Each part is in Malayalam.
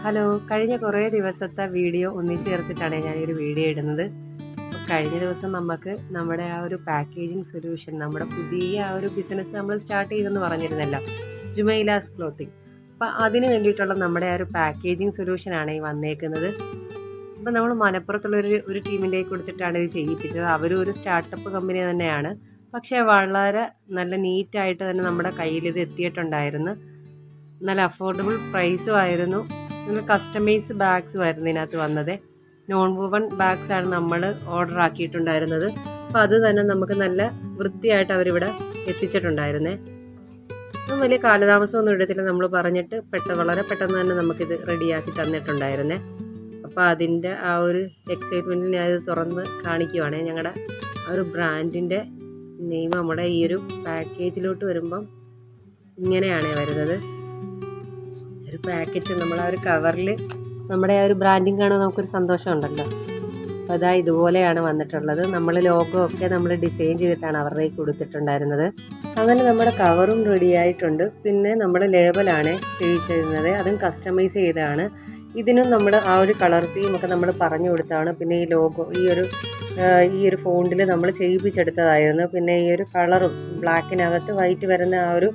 ഹലോ, കഴിഞ്ഞ കുറേ ദിവസത്തെ വീഡിയോ ഒന്നിച്ച് ചേർത്തിട്ടാണ് ഞാനൊരു വീഡിയോ ഇടുന്നത്. അപ്പോൾ കഴിഞ്ഞ ദിവസം നമുക്ക് നമ്മുടെ ആ ഒരു പാക്കേജിങ് സൊല്യൂഷൻ, നമ്മുടെ പുതിയ ആ ഒരു ബിസിനസ് നമ്മൾ സ്റ്റാർട്ട് ചെയ്തെന്ന് പറഞ്ഞിരുന്നല്ലോ, ജുമൈലാസ് ക്ലോത്തിങ്. അപ്പോൾ അതിന് വേണ്ടിയിട്ടുള്ള നമ്മുടെ ആ ഒരു പാക്കേജിങ് സൊല്യൂഷനാണ് ഈ വന്നേക്കുന്നത്. അപ്പോൾ നമ്മൾ മലപ്പുറത്തുള്ളൊരു ടീമിൻ്റെ കൊടുത്തിട്ടാണ് ഇത് ചെയ്യിപ്പിച്ചത്. അവരും ഒരു സ്റ്റാർട്ടപ്പ് കമ്പനി തന്നെയാണ്. പക്ഷേ വളരെ നല്ല നീറ്റായിട്ട് തന്നെ നമ്മുടെ കയ്യിൽ ഇത് എത്തിയിട്ടുണ്ടായിരുന്നു. നല്ല അഫോർഡബിൾ പ്രൈസും ആയിരുന്നു. നല്ല കസ്റ്റമൈസ് ബാഗ്സ് ആയിരുന്നു ഇതിനകത്ത് വന്നത്. നോൺ വുവൺ ബാഗ്സ് ആണ് നമ്മൾ ഓർഡർ ആക്കിയിട്ടുണ്ടായിരുന്നത്. അപ്പോൾ അത് തന്നെ നമുക്ക് നല്ല വൃത്തിയായിട്ട് അവരിവിടെ എത്തിച്ചിട്ടുണ്ടായിരുന്നേ. അപ്പം വലിയ കാലതാമസമൊന്നും എടുത്തില്ല. നമ്മൾ പറഞ്ഞിട്ട് വളരെ പെട്ടെന്ന് തന്നെ നമുക്കിത് റെഡിയാക്കി തന്നിട്ടുണ്ടായിരുന്നേ. അപ്പോൾ അതിൻ്റെ ആ ഒരു എക്സൈറ്റ്മെൻറ്റിൽ ഞാനിത് തുറന്ന് കാണിക്കുവാണേ. ഞങ്ങളുടെ ആ ഒരു ബ്രാൻഡിൻ്റെ നെയിം നമ്മുടെ ഈ ഒരു പാക്കേജിലോട്ട് വരുമ്പം ഇങ്ങനെയാണ് വരുന്നത്. ഒരു പാക്കറ്റ് നമ്മൾ ആ ഒരു കവറിൽ നമ്മുടെ ആ ഒരു ബ്രാൻഡിങ് കാണുമ്പോൾ നമുക്കൊരു സന്തോഷമുണ്ടല്ലോ. അപ്പോൾ അതാ ഇതുപോലെയാണ് വന്നിട്ടുള്ളത്. നമ്മൾ ലോഗോ ഒക്കെ നമ്മൾ ഡിസൈൻ ചെയ്തിട്ടാണ് അവരുടെ കൊടുത്തിട്ടുണ്ടായിരുന്നത്. അങ്ങനെ നമ്മുടെ കവറും റെഡി ആയിട്ടുണ്ട്. പിന്നെ നമ്മുടെ ലേബലാണ് ചെയ്യിച്ചിരുന്നത്, അതും കസ്റ്റമൈസ് ചെയ്തതാണ്. ഇതിനും നമ്മൾ ആ ഒരു കളർ തീമൊക്കെ നമ്മൾ പറഞ്ഞു കൊടുത്താണ്. പിന്നെ ഈ ലോഗോ ഈ ഒരു ഫോണ്ടിൽ നമ്മൾ ചെയ്യിപ്പിച്ചെടുത്തതായിരുന്നു. പിന്നെ ഈ ഒരു കളറും ബ്ലാക്കിനകത്ത് വൈറ്റ് വരുന്ന ആ ഒരു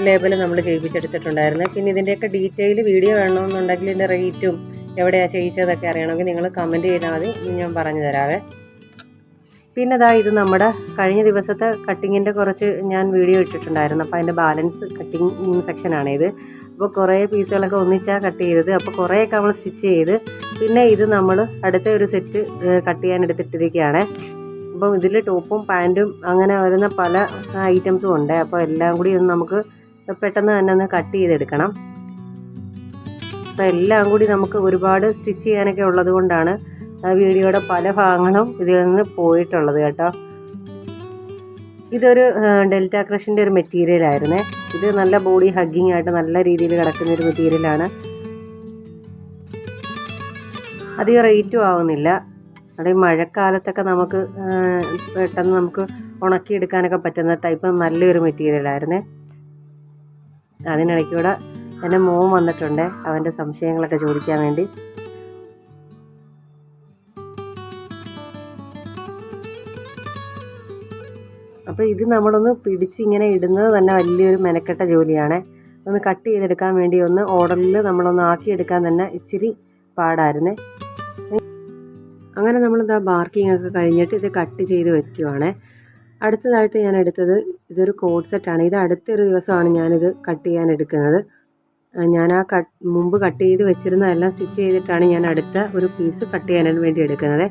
ലേബൽ നമ്മൾ ചെയ്യിപ്പിച്ചെടുത്തിട്ടുണ്ടായിരുന്നു. പിന്നെ ഇതിൻ്റെയൊക്കെ ഡീറ്റെയിൽ വീഡിയോ വേണമെന്നുണ്ടെങ്കിൽ ഇതിൻ്റെ റേറ്റും എവിടെയാണ് ചെയ്യിച്ചതൊക്കെ അറിയണമെങ്കിൽ നിങ്ങൾ കമൻറ്റ് ചെയ്താൽ മതി, ഞാൻ പറഞ്ഞു തരാവേ. പിന്നെ ഇത് നമ്മുടെ കഴിഞ്ഞ ദിവസത്തെ കട്ടിങ്ങിൻ്റെ കുറച്ച് ഞാൻ വീഡിയോ ഇട്ടിട്ടുണ്ടായിരുന്നു. അപ്പോൾ അതിൻ്റെ ബാലൻസ് കട്ടിങ് സെക്ഷനാണിത്. അപ്പോൾ കുറേ പീസുകളൊക്കെ ഒന്നിച്ചാണ് കട്ട് ചെയ്തത്. അപ്പോൾ കുറേയൊക്കെ നമ്മൾ സ്റ്റിച്ച് ചെയ്ത് പിന്നെ ഇത് നമ്മൾ അടുത്ത ഒരു സെറ്റ് കട്ട് ചെയ്യാൻ എടുത്തിട്ടിരിക്കുകയാണ്. അപ്പം ഇതിൽ ടോപ്പും പാൻറ്റും അങ്ങനെ വരുന്ന പല ഐറ്റംസും ഉണ്ട്. അപ്പോൾ എല്ലാം കൂടി ഒന്ന് നമുക്ക് പെട്ടെന്ന് തന്നെ ഒന്ന് കട്ട് ചെയ്തെടുക്കണം. അപ്പോൾ എല്ലാം കൂടി നമുക്ക് ഒരുപാട് സ്റ്റിച്ച് ചെയ്യാനൊക്കെ ഉള്ളത് കൊണ്ടാണ് വീഡിയോയുടെ പല ഭാഗങ്ങളും ഇതിൽ നിന്ന് പോയിട്ടുള്ളത് കേട്ടോ. ഇതൊരു ഡെൽറ്റ ക്രഷിൻ്റെ ഒരു മെറ്റീരിയലായിരുന്നേ. ഇത് നല്ല ബോഡി ഹഗ്ഗിങ് ആയിട്ട് നല്ല രീതിയിൽ കിടക്കുന്ന ഒരു മെറ്റീരിയലാണ്. അധികം റേറ്റും ആവുന്നില്ല. അത് മഴക്കാലത്തൊക്കെ നമുക്ക് പെട്ടെന്ന് നമുക്ക് ഉണക്കിയെടുക്കാനൊക്കെ പറ്റുന്ന ടൈപ്പ് നല്ലൊരു മെറ്റീരിയലായിരുന്നേ. അതിനിടയ്ക്കൂടെ എൻ്റെ മോൻ വന്നിട്ടുണ്ട് അവൻ്റെ സംശയങ്ങളൊക്കെ ചോദിക്കാൻ വേണ്ടി. അപ്പോൾ ഇത് നമ്മളൊന്ന് പിടിച്ച് ഇങ്ങനെ ഇടുന്നത് തന്നെ വലിയൊരു മെനക്കെട്ട ജോലിയാണ്. ഒന്ന് കട്ട് ചെയ്തെടുക്കാൻ വേണ്ടി ഒന്ന് ഓർഡറിൽ നമ്മളൊന്ന് ആക്കിയെടുക്കാൻ തന്നെ ഇച്ചിരി പാടായിരുന്നേ. അങ്ങനെ നമ്മളിതാ ബാർക്കിംഗ് ഒക്കെ കഴിഞ്ഞിട്ട് ഇത് കട്ട് ചെയ്ത് വെക്കുവാണ്. അടുത്തതായിട്ട് ഞാൻ എടുത്തത് ഇതൊരു കോഡ് സെറ്റാണ്. ഇത് അടുത്തൊരു ദിവസമാണ് ഞാനിത് കട്ട് ചെയ്യാൻ എടുക്കുന്നത്. ഞാൻ ആ മുമ്പ് കട്ട് ചെയ്ത് വെച്ചിരുന്നതെല്ലാം സ്റ്റിച്ച് ചെയ്തിട്ടാണ് ഞാൻ അടുത്ത ഒരു പീസ് കട്ട് ചെയ്യാനായിട്ട് വേണ്ടി എടുക്കുന്നത്.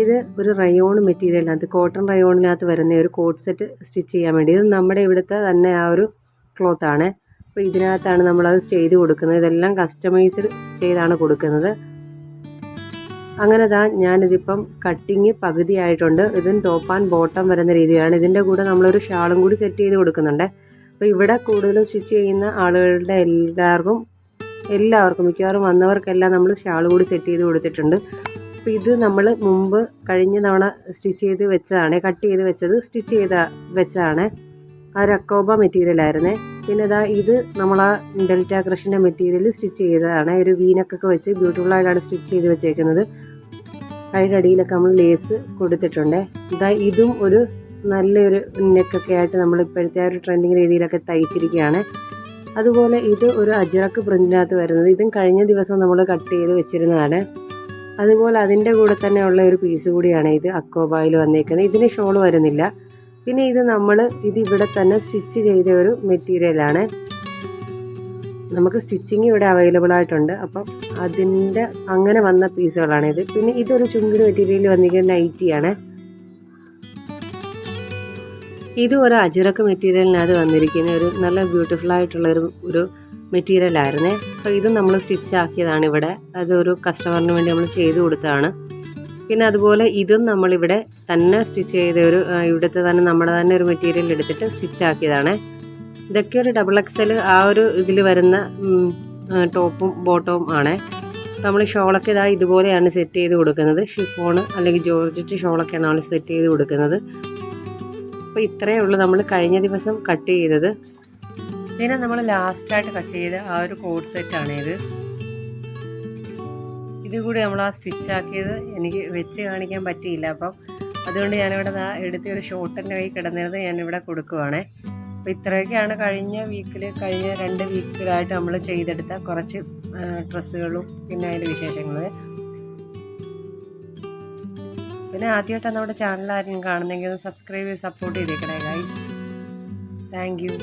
ഇത് ഒരു റയോൺ മെറ്റീരിയലിനകത്ത്, കോട്ടൺ റയോണിനകത്ത് വരുന്ന ഒരു കോഡ് സെറ്റ് സ്റ്റിച്ച് ചെയ്യാൻ വേണ്ടി. ഇത് നമ്മുടെ ഇവിടുത്തെ തന്നെ ആ ഒരു ക്ലോത്താണ്. അപ്പോൾ ഇതിനകത്താണ് നമ്മളത് ചെയ്ത് കൊടുക്കുന്നത്. ഇതെല്ലാം കസ്റ്റമൈസ്ഡ് ചെയ്താണ് കൊടുക്കുന്നത്. അങ്ങനെ ഞാനിതിപ്പം കട്ടിങ് പകുതിയായിട്ടുണ്ട്. ഇതിന് ടോപ്പ് ആൻഡ് ബോട്ടം വരുന്ന രീതിയിലാണ്. ഇതിൻ്റെ കൂടെ നമ്മളൊരു ഷാളും കൂടി സെറ്റ് ചെയ്ത് കൊടുക്കുന്നുണ്ട്. അപ്പോൾ ഇവിടെ കൂടുതലും സ്റ്റിച്ച് ചെയ്യുന്ന ആളുകളുടെ എല്ലാവർക്കും മിക്കവാറും വന്നവർക്കെല്ലാം നമ്മൾ ഷാൾ കൂടി സെറ്റ് ചെയ്ത് കൊടുത്തിട്ടുണ്ട്. അപ്പോൾ ഇത് നമ്മൾ മുമ്പ് കഴിഞ്ഞ തവണ സ്റ്റിച്ച് ചെയ്ത് വെച്ചതാണ്, കട്ട് ചെയ്ത് വെച്ചത് സ്റ്റിച്ച് ചെയ്ത് വെച്ചതാണ്. ആ ഒരു അക്കോബ മെറ്റീരിയലായിരുന്നേ. പിന്നെ ഇത് നമ്മൾ ആ ഡെൽറ്റ ക്രഷിൻ്റെ മെറ്റീരിയൽ സ്റ്റിച്ച് ചെയ്തതാണ്. ഒരു വീനക്കൊക്കെ വെച്ച് ബ്യൂട്ടിഫുള്ളായിട്ടാണ് സ്റ്റിച്ച് ചെയ്ത് വെച്ചേക്കുന്നത്. അതിൻ്റെ അടിയിലൊക്കെ നമ്മൾ ലേസ് കൊടുത്തിട്ടുണ്ട്. ഇതും ഒരു നല്ലൊരു നെക്കൊക്കെ ആയിട്ട് നമ്മൾ ഇപ്പോഴത്തെ ആ ഒരു ട്രെൻഡിങ് രീതിയിലൊക്കെ തയ്ച്ചിരിക്കുകയാണ്. അതുപോലെ ഇത് ഒരു അജ്രക്ക് പ്രിൻറ്റിനകത്ത് വരുന്നത്. ഇതും കഴിഞ്ഞ ദിവസം നമ്മൾ കട്ട് ചെയ്ത് വെച്ചിരുന്നതാണ്. അതുപോലെ അതിൻ്റെ കൂടെ തന്നെ ഉള്ള ഒരു പീസ് കൂടിയാണ് ഇത് അക്കോബായിൽ വന്നേക്കുന്നത്. ഇതിന് ഷോൾ വരുന്നില്ല. പിന്നെ ഇത് ഇവിടെ തന്നെ സ്റ്റിച്ച് ചെയ്ത ഒരു മെറ്റീരിയലാണ്. നമുക്ക് സ്റ്റിച്ചിങ് ഇവിടെ അവൈലബിൾ ആയിട്ടുണ്ട്. അപ്പം അതിൻ്റെ അങ്ങനെ വന്ന പീസുകളാണ് ഇത്. പിന്നെ ഇതൊരു ചുങ്കിടി മെറ്റീരിയൽ വന്നിരിക്കുന്ന നൈറ്റിയാണ്. ഇതും ഒരു അജ്രക്ക് മെറ്റീരിയലിനകത്ത് വന്നിരിക്കുന്ന ഒരു നല്ല ബ്യൂട്ടിഫുൾ ആയിട്ടുള്ള ഒരു മെറ്റീരിയലായിരുന്നേ. അപ്പോൾ ഇതും നമ്മൾ സ്റ്റിച്ച് ആക്കിയതാണ് ഇവിടെ. അതൊരു കസ്റ്റമറിന് വേണ്ടി നമ്മൾ ചെയ്ത് കൊടുത്തതാണ്. പിന്നെ അതുപോലെ ഇതും നമ്മളിവിടെ തന്നെ സ്റ്റിച്ച് ചെയ്ത ഇവിടുത്തെ തന്നെ നമ്മുടെ തന്നെ ഒരു മെറ്റീരിയൽ എടുത്തിട്ട് സ്റ്റിച്ച് ആക്കിയതാണ്. ഇതൊക്കെ ഒരു XXL ആ ഒരു ഇതിൽ വരുന്ന ടോപ്പും ബോട്ടവും ആണ്. നമ്മൾ ഷോളൊക്കെ ഇതുപോലെയാണ് സെറ്റ് ചെയ്ത് കൊടുക്കുന്നത്. ഷിഫോൺ അല്ലെങ്കിൽ ജോർജറ്റ് ഷോളൊക്കെയാണ് നമ്മൾ സെറ്റ് ചെയ്ത് കൊടുക്കുന്നത്. അപ്പോൾ ഇത്രയേ ഉള്ളൂ നമ്മൾ കഴിഞ്ഞ ദിവസം കട്ട് ചെയ്തത്. പിന്നെ നമ്മൾ ലാസ്റ്റായിട്ട് കട്ട് ചെയ്ത ആ ഒരു കോഡ് സെറ്റാണ് ഇത്. ഇത് കൂടി നമ്മൾ ആ സ്റ്റിച്ചാക്കിയത് എനിക്ക് വെച്ച് കാണിക്കാൻ പറ്റിയില്ല. അപ്പം അതുകൊണ്ട് ഞാനിവിടെ എടുത്ത ഒരു ഷോർട്ടിൻ്റെ കൈ കിടന്നിരുന്നത് ഞാനിവിടെ കൊടുക്കുവാണേ. അപ്പോൾ ഇത്രയൊക്കെയാണ് കഴിഞ്ഞ 2 വീക്കിലായിട്ട് നമ്മൾ ചെയ്തെടുത്ത കുറച്ച് ഡ്രസ്സുകളും പിന്നെ അതിൻ്റെ വിശേഷങ്ങൾ. പിന്നെ ആദ്യമായിട്ടാണ് നമ്മുടെ ചാനൽ ആരും കാണുന്നെങ്കിൽ ഒന്ന് സബ്സ്ക്രൈബ് ചെയ്ത് സപ്പോർട്ട് ചെയ്തേക്കണേ ഗൈസ്. Thank you.